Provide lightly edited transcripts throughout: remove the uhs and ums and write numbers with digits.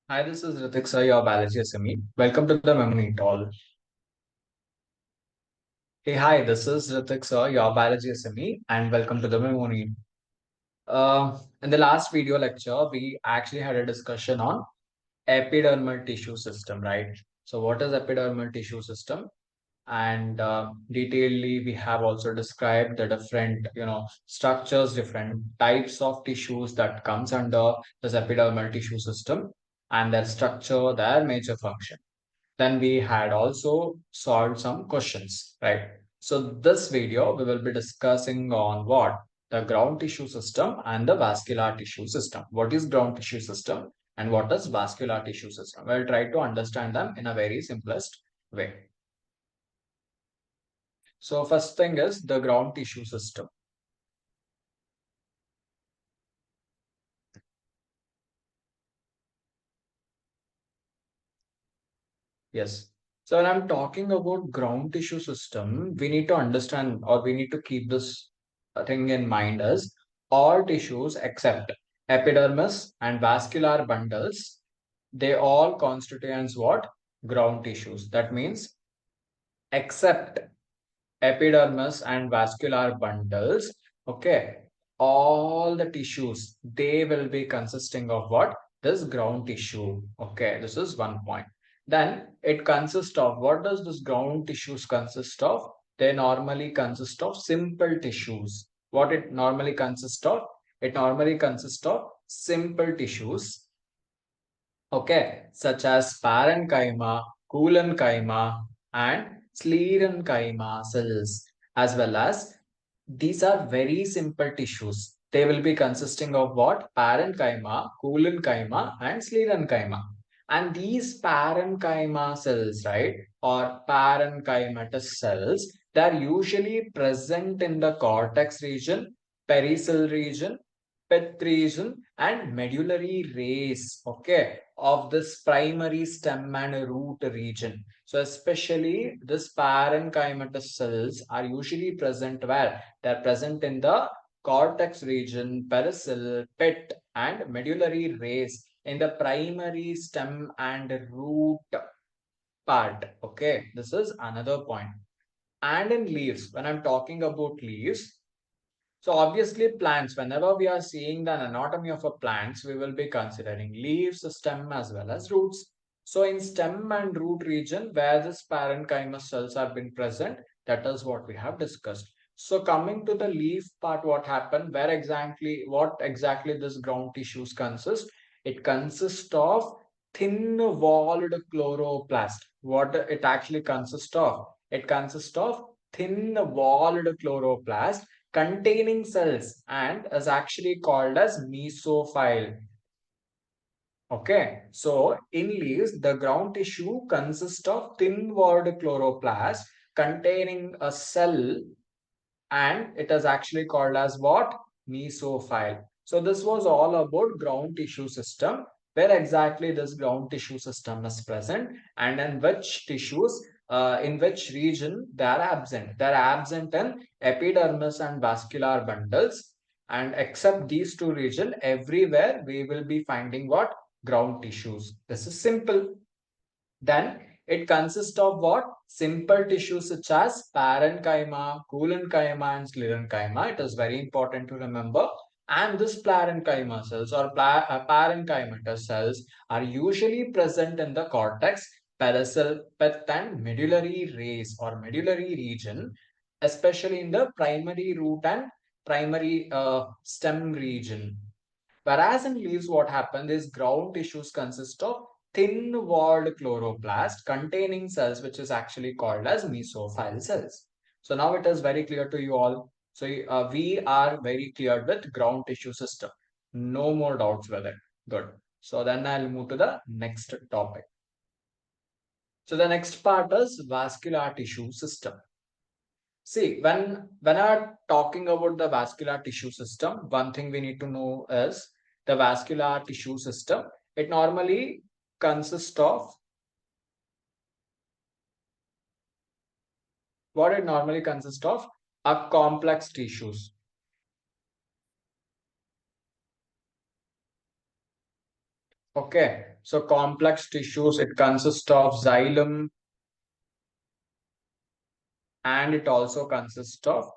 Hi, this is Ritik Sir, your biology SME. Welcome to the MEMONEET all. Hey, hi, this is Ritik Sir, your biology SME, and welcome to the MEMONEET. In the last video lecture, we actually had a discussion on epidermal tissue system, right? So, what is epidermal tissue system? And detailedly, we have also described the different, structures, different types of tissues that comes under this epidermal tissue system, and their structure, their major function. Then we had also solved some questions, right? So this video, we will be discussing on what? The ground tissue system and the vascular tissue system. What is ground tissue system and what is vascular tissue system? We'll try to understand them in a very simplest way. So first thing is the ground tissue system. Yes. So when I'm talking about ground tissue system, we need to understand or we need to keep this thing in mind as all tissues except epidermis and vascular bundles, they all constituents what? Ground tissues. That means except epidermis and vascular bundles, okay, all the tissues, they will be consisting of what? This ground tissue. Okay, this is one point. Then it consists of, what does this ground tissues consist of? They normally consist of simple tissues. What it normally consists of? It normally consists of simple tissues, okay, such as parenchyma, collenchyma, and sclerenchyma cells, as well as these are very simple tissues. They will be consisting of what? Parenchyma, collenchyma, and sclerenchyma. And these parenchyma cells, right, or parenchymatous cells, they are usually present in the cortex region, pericell region, pith region, and medullary rays, okay, of this primary stem and root region. So especially this parenchymatous cells are usually present where? They're present in the cortex region, pericell, pit, and medullary rays in the primary stem and root part. Okay, this is another point. And in leaves, when I'm talking about leaves, so obviously plants, whenever we are seeing the anatomy of a plants, we will be considering leaves, stem as well as roots. So in stem and root region where this parenchyma cells have been present, that is what we have discussed. So coming to the leaf part, what happened, what exactly this ground tissues consist? It consists of thin walled chloroplast. What it actually consists of? It consists of thin walled chloroplast containing cells and is actually called as mesophile. Okay, so in leaves, the ground tissue consists of thin-walled chloroplast containing a cell, and it is actually called as what? Mesophile. So this was all about ground tissue system, where exactly this ground tissue system is present and in which tissues, in which region they are absent. They are absent in epidermis and vascular bundles, and except these two regions, everywhere we will be finding what? Ground tissues. This is simple. Then it consists of what? Simple tissues such as parenchyma, collenchyma, and sclerenchyma. It is very important to remember. And this parenchyma cells or parenchymatous cells are usually present in the cortex, pericell, pith, and medullary rays or medullary region, especially in the primary root and primary stem region. Whereas in leaves, what happens is ground tissues consist of thin-walled chloroplast containing cells, which is actually called as mesophile cells. So now it is very clear to you all. So we are very clear with ground tissue system. No more doubts with it. Good. So then I'll move to the next topic. So the next part is vascular tissue system. See, when I'm talking about the vascular tissue system, one thing we need to know is the vascular tissue system. It normally consists of what it normally consists of are complex tissues. Okay, So complex tissues, it consists of xylem and it also consists of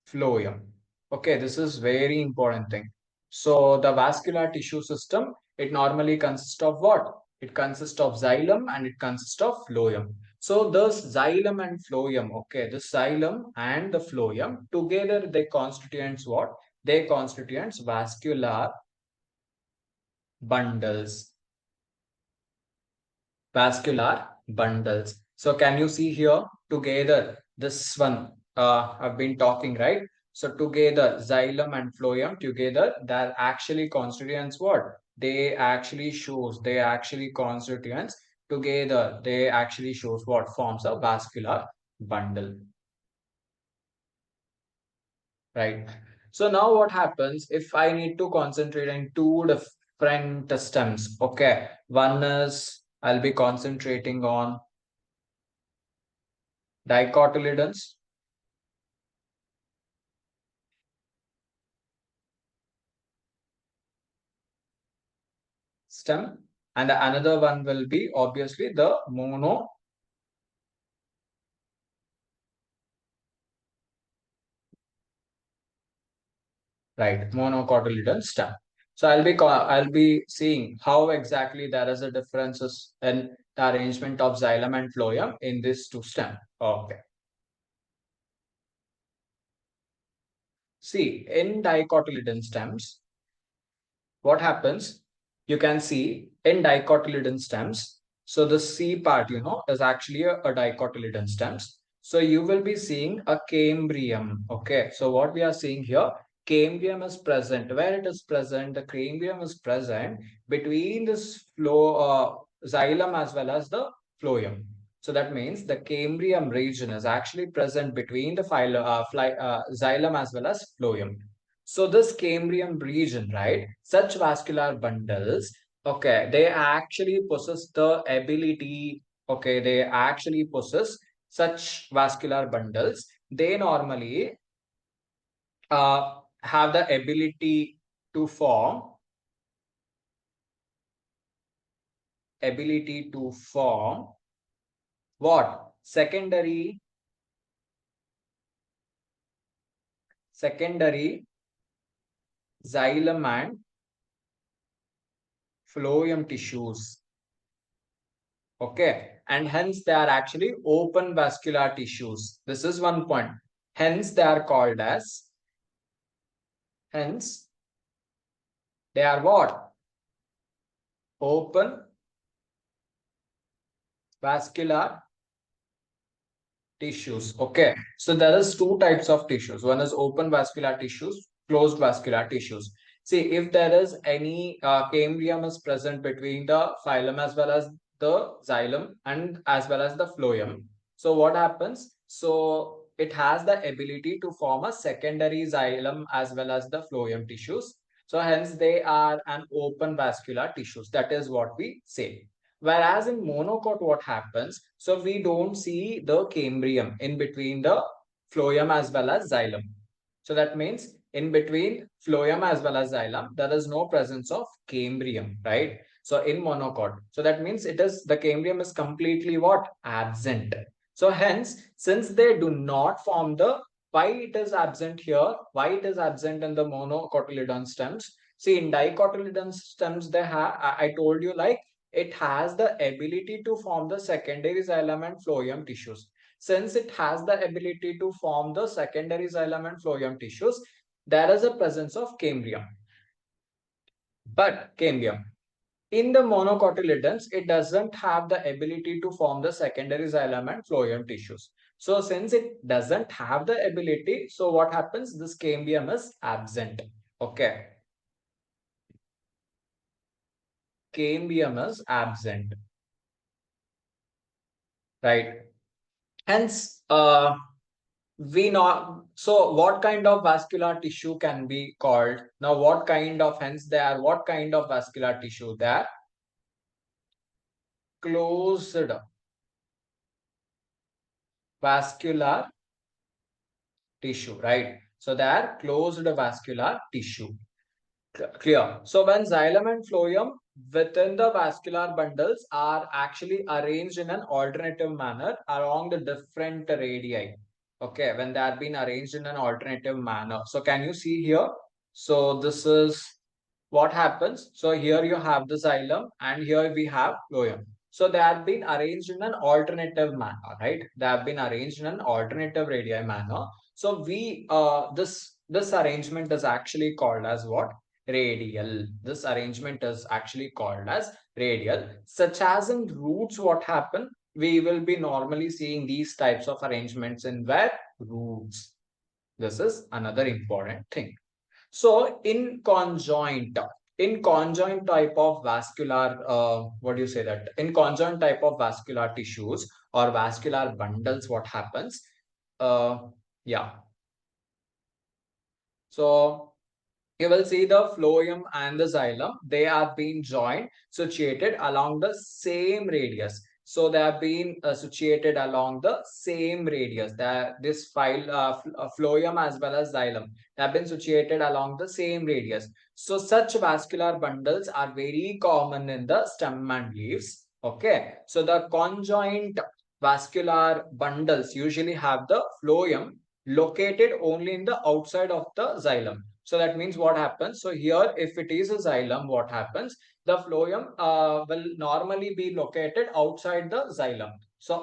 phloem. Okay, this is very important thing. So the vascular tissue system, it normally consists of what? It consists of xylem and it consists of phloem. So this xylem and phloem, okay, the xylem and the phloem together they constituents what? They constituents vascular bundles. Vascular bundles. So can you see here together this one I've been talking, right? So together xylem and phloem together that actually constituents what? They actually constituents together they actually shows what forms a vascular bundle, right? So now what happens if I need to concentrate on two different stems? Okay, one is I'll be concentrating on dicotyledons stem, and another one will be obviously the monocotyledon stem. So I'll be seeing how exactly there is a differences in the arrangement of xylem and phloem in these two stem. Okay, see in dicotyledon stems what happens, you can see in dicotyledon stems. So the C part, is actually a dicotyledon stems. So you will be seeing a cambrium. Okay. So what we are seeing here, cambrium is present. Where it is present, the cambrium is present between this xylem as well as the phloem. So that means the cambrium region is actually present between the xylem as well as phloem. So this Cambrian region, right? Such vascular bundles, okay, they actually possess the ability, okay, they actually possess such vascular bundles. They normally have the ability to form what? Secondary xylem and phloem tissues. Okay, and hence they are actually open vascular tissues. This is one point. Hence they are called as, hence they are what? Open vascular tissues. Okay, so there is two types of tissues. One is open vascular tissues, closed vascular tissues. See, if there is any cambrium is present between the phylum as well as the xylem and as well as the phloem. So what happens? So it has the ability to form a secondary xylem as well as the phloem tissues. So hence they are an open vascular tissues. That is what we say. Whereas in monocot, what happens? So we don't see the cambrium in between the phloem as well as xylem. So that means in between phloem as well as xylem, there is no presence of cambrium, right? So in monocot, so that means it is the cambrium is completely what? Absent. So hence, since they do not form the, why it is absent here? Why it is absent in the monocotyledon stems? See, in dicotyledon stems, they have, I told you like it has the ability to form the secondary xylem and phloem tissues. Since it has the ability to form the secondary xylem and phloem tissues, there is a presence of cambrium. But cambrium in the monocotyledons, it doesn't have the ability to form the secondary xylem and phloem tissues. So since it doesn't have the ability, so what happens? This cambium is absent. Okay. Cambium is absent. Right. Hence, we know, so what kind of vascular tissue can be called? Now, what kind of, hence they are, what kind of vascular tissue? They are closed vascular tissue, right? So they are closed vascular tissue. Clear. So when xylem and phloem within the vascular bundles are actually arranged in an alternative manner along the different radii. Okay, when they are being arranged in an alternative manner. So can you see here? So this is what happens. So here you have the xylem and here we have phloem. So they have been arranged in an alternative manner, right? They have been arranged in an alternative radii manner. So this arrangement is actually called as what? Radial. This arrangement is actually called as radial. Such as in roots, what happen? We will be normally seeing these types of arrangements in where? Roots. This is another important thing. So in conjoint type of vascular, what do you say that? In conjoint type of vascular tissues or vascular bundles, what happens? Uh, yeah. So you will see the phloem and the xylem. They are being joined, situated along the same radius. So they are being situated along the same radius. That this phloem as well as xylem, they have been situated along the same radius. So such vascular bundles are very common in the stem and leaves. Okay. So the conjoint vascular bundles usually have the phloem located only in the outside of the xylem. So that means what happens? So here, if it is a xylem, what happens? The phloem will normally be located outside the xylem. So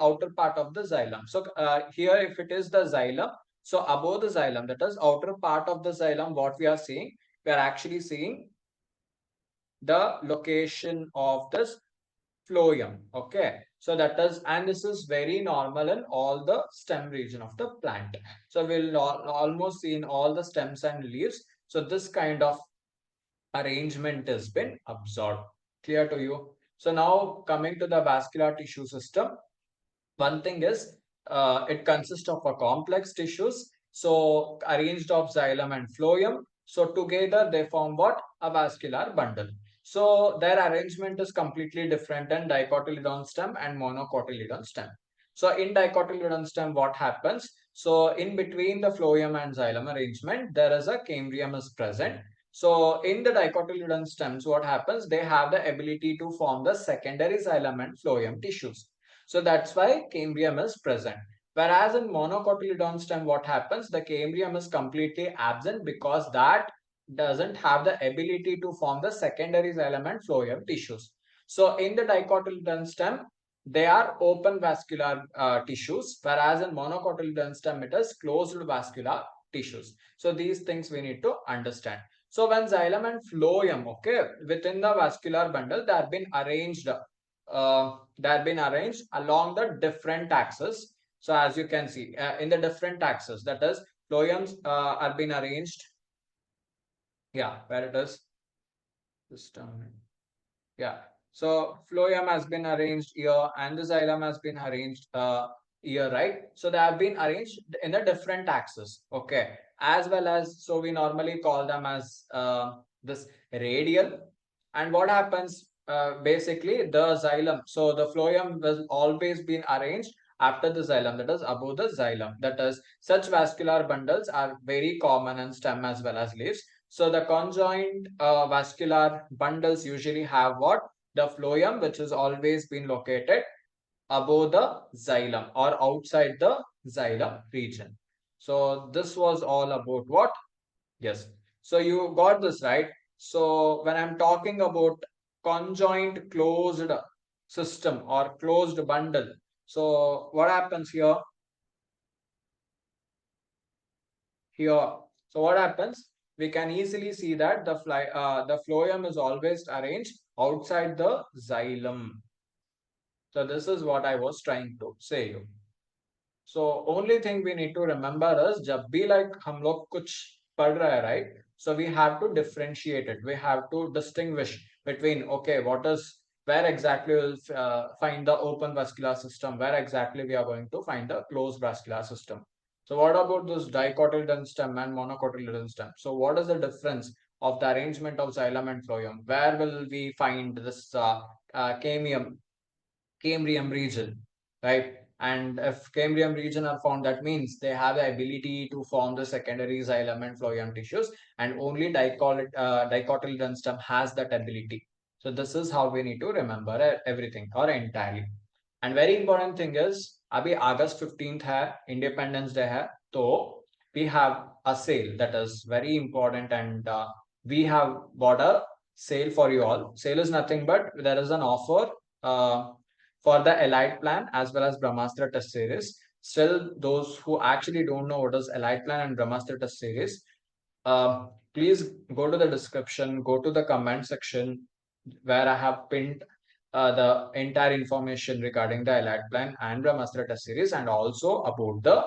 outer part of the xylem. So here, if it is the xylem, so above the xylem, that is outer part of the xylem, what we are seeing, we are actually seeing the location of this phloem. Okay. So that is, and this is very normal in all the stem region of the plant. So we'll almost see in all the stems and leaves. So this kind of arrangement has been absorbed. Clear to you? So now coming to the vascular tissue system, one thing is it consists of a complex tissues. So arranged of xylem and phloem. So together they form what? A vascular bundle. So their arrangement is completely different in dicotyledon stem and monocotyledon stem. So in dicotyledon stem, what happens? So in between the phloem and xylem arrangement, there is a cambium is present. So in the dicotyledon stems, what happens? They have the ability to form the secondary xylem and phloem tissues. So that's why cambium is present. Whereas in monocotyledon stem, what happens? The cambium is completely absent because that doesn't have the ability to form the secondary xylem and phloem tissues. So in the dicotyledon stem, they are open vascular tissues, whereas in monocotyledon stem, it is closed vascular tissues. So these things we need to understand. So when xylem and phloem, okay, within the vascular bundle, they have been arranged along the different axes. So as you can see in the different axes, that is phloems are been arranged. Yeah, where it is this time. Yeah. So phloem has been arranged here and the xylem has been arranged here, right? So they have been arranged in the different axes. Okay. As well as, so we normally call them as this radial. And what happens? Basically, the xylem. So the phloem will always been arranged after the xylem, that is above the xylem. That is, such vascular bundles are very common in stem as well as leaves. So the conjoint vascular bundles usually have what? The phloem, which has always been located above the xylem or outside the xylem region. So this was all about what? Yes. So you got this right. So when I'm talking about conjoint closed system or closed bundle, so what happens here? Here. So what happens? We can easily see that the phloem is always arranged outside the xylem. So this is what I was trying to say you. So only thing we need to remember is जब भी like हम लोग कुछ पढ़ रहे हैं, right? So we have to differentiate it. We have to distinguish between, okay, what is, where exactly we'll find the open vascular system, where exactly we are going to find the closed vascular system. So what about this dicotyledon stem and monocotyledon stem? So what is the difference of the arrangement of xylem and phloem? Where will we find this cambium region, right? And if Cambrian region are found, that means they have the ability to form the secondary xylem and phloem tissues, and only dicotyledon stem has that ability. So this is how we need to remember everything or entirely. And very important thing is, अभी August 15th है, Independence Day है, तो we have a sale that is very important, and we have bought a sale for you all. Sale is nothing but there is an offer for the Elite plan as well as Brahmastra test series. Still, those who actually don't know what is Elite plan and Brahmastra test series, please go to the description, go to the comment section where I have pinned the entire information regarding the Elite plan and Brahmastra test series, and also about the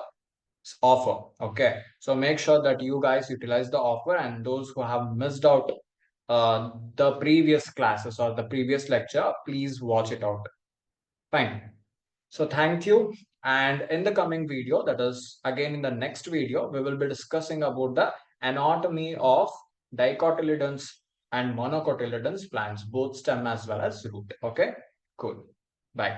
offer. Okay, so make sure that you guys utilize the offer, and those who have missed out the previous classes or the previous lecture, please watch it out. Fine. So thank you. And in the coming video, that is again in the next video, we will be discussing about the anatomy of dicotyledons and monocotyledons plants, both stem as well as root. Okay, cool. Bye.